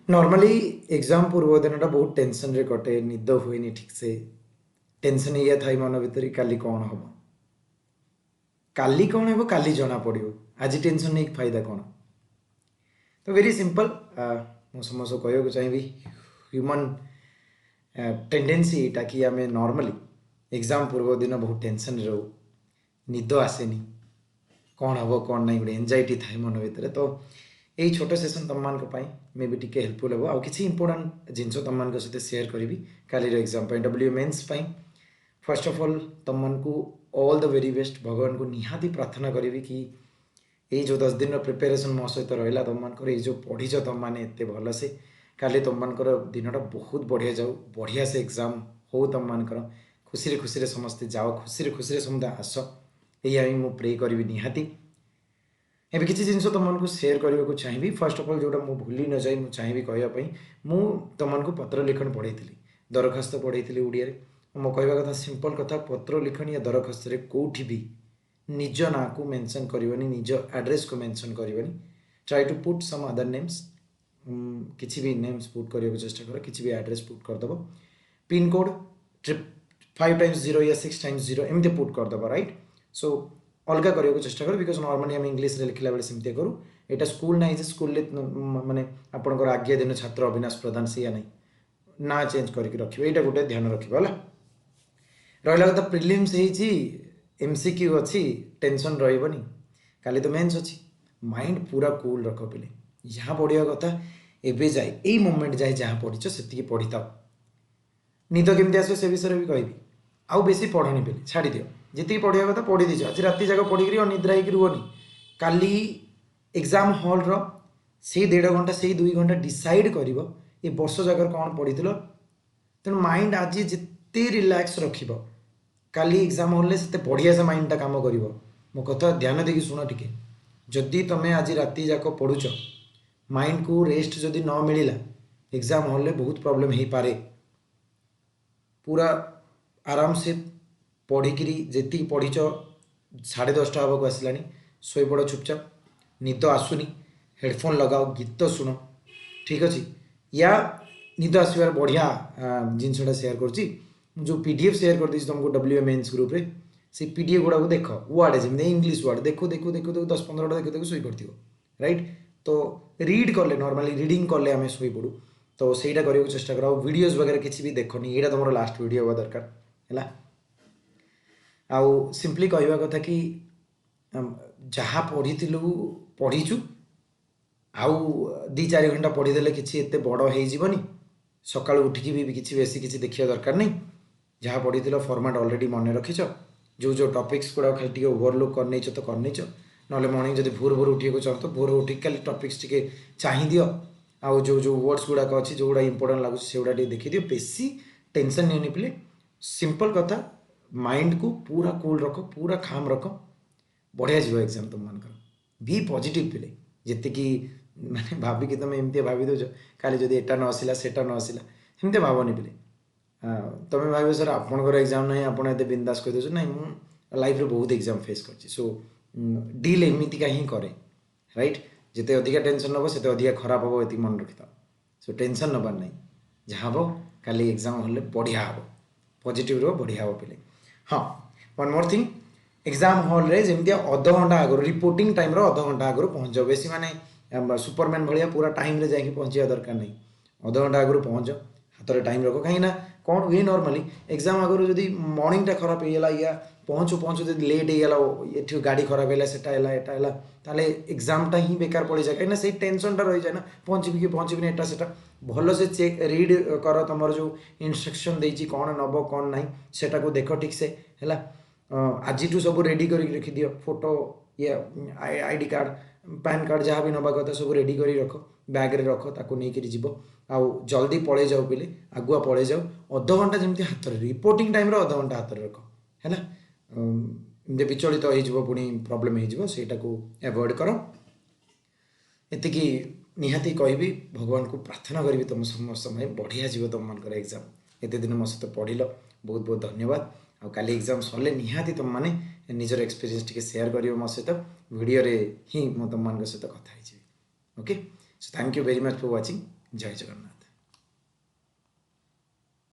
Normally exam पूर्व दिन बहुत टेंशन रे कटे निद हुए ठीक से टेंशन या थाई मन भीतर काली कौन हम काली कौन हम काली जना पड़ो आज टेंशन नहीं फायदा कौन तो वेरी सिंपल मु समस्त कहूँ चाहिए ह्यूमन टेंडेंसी यहाँ कि आम नॉर्मली एग्जाम पूर्व दिन बहुत टेंशन रो निद आसेनी कौन हम कौन ना गोटे एंजाइटी थाए मन भीतर तो यही छोट सेसन तुम मान मे भी टी हेल्पफुल हम आउ कि इंपोर्टाट जिनस तुम मान सहित सेयार करी काली exam W mains first of all तुम को ऑल द वेरी बेस्ट भगवान को निहाती प्रार्थना करी कि ये जो 10 दिन प्रिपेरेसन मो सहित रहा तुम मान जो पढ़ीच तुम मैंने एत भलसे काली तुम मान दिनटा बहुत बढ़िया जाऊ बढ़िया से एग्जाम हो तुम मान खुशी खुशी समस्ते जाओ खुशी खुशी समस्ते आस या प्रे करी निहाती एवं किसी जिन तुमको सेयार करने को चाहिए फर्स्ट ऑफ ऑल जोटा मुझे भूली न जाए मुझे चाहिए कहवाई मु तुमको पत्र लिखन पढ़ी दरखास्त पढ़ी ओडिया मो कहवा कथा सिंपल कथा पत्र लिखन या दरखास्त कौटी भी निज ना को मेंशन करनी निज एड्रेस को मेंशन करनी try to put some other names किसी भी नेम्स पुट करने को चेष्टा कर किसी भी एड्रेस पुट करदेव पिन कोड 5 times 0 या 6 times 0 एमती पुट करदेव राइट सो अलग करने को चेष्टा कर बिकज नॉर्मली आम इंग्लीश लिखला बेले सेमती करूँ यहाँ स्कूल ना स्कूल माने आपंकर आज्ञा दिन छात्र अविनाश प्रधान सी ना ना चेंज करके रखिए यहाँ गोटे ध्यान रखा रहा कथा प्रिलिम्स एमसीक्यू अच्छी टेंशन रही काली तो मेन्स अच्छी माइंड पूरा कूल रख पे जहाँ पढ़ा कथा एवं जाए यही मोमेंट जाए जहाँ पढ़ीच से पढ़ी था निद केमती आस से विषय भी कहि आउ बेसी पढ़नी पे छाड़ी दियो जी पढ़ा कथा पढ़ी दीज आज राति जाक पढ़ी अनिद्रा हो रुहनी काली एग्जाम हॉल रो से 1.5 घंटा से 2 घंटा डिसाइड कर ये वर्ष जाकर कौन पढ़ी तेणु माइंड आज जिते रिलैक्स रख काली एग्जाम हॉल से बढ़िया से माइंडटा काम कर मो कथा ध्यान देकी शुण टिके जदि तुम्हें आज राति जाक पढ़ुच माइंड को रेस्ट जदि न मिलला एग्जाम हॉल में बहुत प्रॉब्लम हो पारे पूरा आराम से पढ़िकी जी पढ़ीच 10:30 हवाक आसला शोपड़ चुपचाप निद आसुनी हेडफोन लगाओ गीत शुण ठीक अच्छे या निद आसबार बढ़िया जिनसटा सेयार कर जो पीडीएफ सेयार कर दी तुमको डब्ल्यू मेन्स ग्रुप रे से पीडीएफ गुड़ा देख वर्ड जमी इंग्लीश वर्ड देखो देखो देखो देखो 10-15 देखो देखो शोई पड़ो राइट तो रीड कले नॉर्मली रीडिंग कले आम शोई पड़ू तो सहीटा करने को चेष्टा कर वीडियोस वगैरह किसी भी देखनी यहाँ तुम लास्ट वीडियो हवा दरकार है आउ सिंपली कहवा कथा कि जहाँ पढ़ी पढ़ीचु आउ 2-4 घंटा पढ़ीदे किसी एत बड़ हो सका उठिकी भी किसी बेसी किसी देखा दरकार नहीं जहाँ पढ़ी फॉर्मेट ऑलरेडी मन रखीच जो टॉपिक्स गुड़ा खाली टी ओवरलुक कर तो कर ना मॉर्निंग जब भोर भोर उठा चाहो तो भोर उठिक खाली टॉपिक्स टी चाह दियो आउ जो वर्ड्स गुड़ाक अच्छी जो गुड़ा इंपोर्टेंट लगुच से गुड़ा देखी दियो बेसी टेंशन नहीं पे सिंपल कथा माइंड को पूरा कूल रख पूरा खाम रख बढ़िया जीव एग्जाम तुम मान बी पॉजिटिव पे जी मैंने भाविकी तुम एमती भावी दौच काली जब एटा न आसला सेटा न आसला सेमती भावनी पे तुम्हें भाव सर आपंकर एग्जाम ना आप बिंदास कहीदे ना मुझे लाइफ में बहुत एग्जाम फेस कर सो डील एमतीका ही कै राइट जिते अधिका टेंशन नब से अधिका खराब हम ये मन रखी था सो टेंशन नबार ना जहाँ हम काली एग्जाम हल बढ़िया हम पॉजिटिव रो बढ़िया हम पे हाँ one more thing exam hall रे जमी अध घंटा आगु रिपोर्टिंग टाइम अध घंटा आगु पहुँच जाओ बेसी माने सुपरमैन भाया पूरा टाइम रे जाकि पहुँचा दरकार नहीं अध घंटा आगु पहुँच हाथ में टाइम रख कहीं कौन हुए नॉर्मली एग्जाम आगु जब मॉर्निंग टा खराब होगा या पहुँचू पहुँचू जब लेट हो ये गाड़ी खराब है सेटा एग्जाम टा ही बेकार पड़ जाए कहीं से टेंशन टा रही जाए ना पहुँची कि पहुँचबी एटा सेटा भल से चेक रीड कर तुम जो इंस्ट्रक्शन देती कौन नब कौन ना सेटा को देख ठीक से है आज सब रेडी कर रखी दियो फोटो या आईडी कार्ड पैन कार्ड जहाँ भी नवा कथा सब रेडी कर रख बैग्रे रख ताको लेकिन जीव आउ जल्दी पड़े जाओ पे आगुआ पड़े जाओ अध घंटा जमी हाथ में रिपोर्टिंग टाइम अध घंटा हाथ में रख है एमती विचलित हो पुणी प्रोब्लेम हो एवॉइड कर एतिकी निहाती कहि भगवान को प्रार्थना करी तुम समस्त समय बढ़िया जीव तुम मान एग्जाम एत दिन मो सहित पढ़ बहुत बहुत धन्यवाद आ काली एग्जाम सरले निहाती तुम मैंने निजर एक्सपीरियंस टी सेयार कर मो सहित वीडियो रे ही मो तुम मान सहित कथा okay so thank you very much for watching ଜୟ ଜଗନ୍ନାଥ।